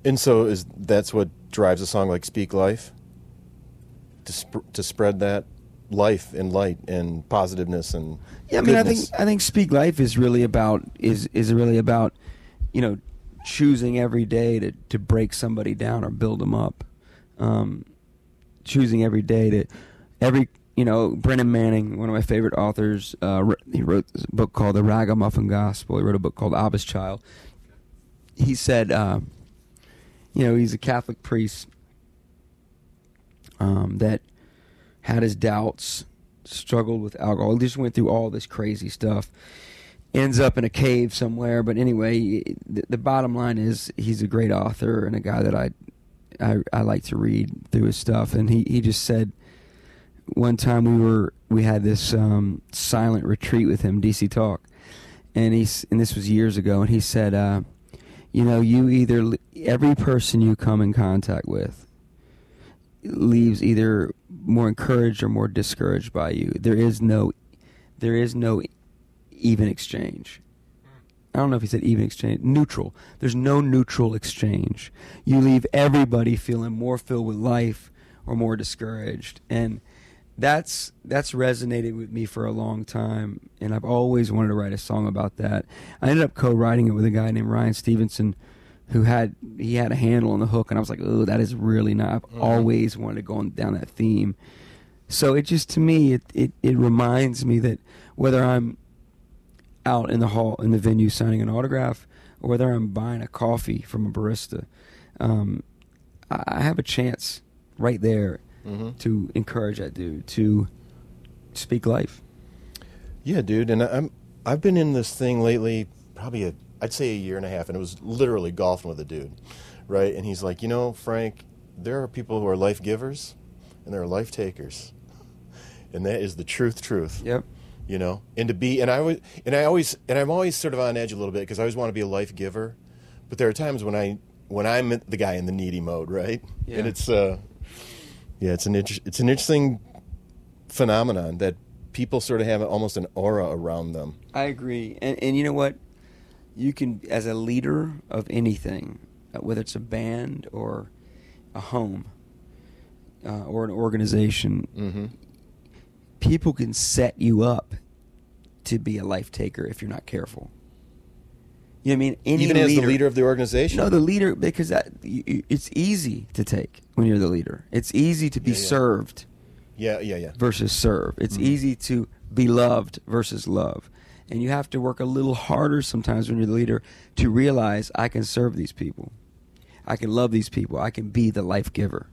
And so that's what drives a song like Speak Life? To spread that life and light and positiveness and goodness. I think Speak Life is really about choosing every day to break somebody down or build them up. Choosing every day Brennan Manning, one of my favorite authors, he wrote this book called The Ragamuffin Gospel. He wrote a book called Abba's Child. He said, he's a Catholic priest that had his doubts, struggled with alcohol, just went through all this crazy stuff, ends up in a cave somewhere. But anyway, the bottom line is he's a great author and a guy that I like to read through his stuff. And he just said one time we had this silent retreat with him, DC Talk, and this was years ago, and he said, every person you come in contact with leaves either more encouraged or more discouraged by you. There is no even exchange. I don't know if he said even exchange. Neutral. There's no neutral exchange. You leave everybody feeling more filled with life or more discouraged. And that's resonated with me for a long time, and I've always wanted to write a song about that. I ended up co-writing it with a guy named Ryan Stevenson, who had a handle on the hook, and I was like, oh, that is really not. I've always wanted to go down that theme. So it just, to me, it reminds me that whether I'm out in the hall, in the venue, signing an autograph, or whether I'm buying a coffee from a barista, I have a chance right there to encourage that dude to speak life. Yeah, dude, and I've been in this thing lately, probably I'd say a year and a half, and it was literally golfing with a dude, right? And he's like, Frank, there are people who are life givers, and there are life takers, and that is the truth. Yep. And I'm always sort of on edge a little bit because I always want to be a life giver, but there are times when I'm the guy in the needy mode, right? Yeah. And it's an interesting phenomenon that people sort of have almost an aura around them. I agree, and you know what? You can, as a leader of anything, whether it's a band or a home or an organization, people can set you up to be a life taker if you're not careful. You know what I mean? Even as the leader of the organization? No, the leader, because it's easy to take when you're the leader. It's easy to be served versus serve. It's easy to be loved versus love. And you have to work a little harder sometimes when you're the leader to realize I can serve these people. I can love these people. I can be the life giver.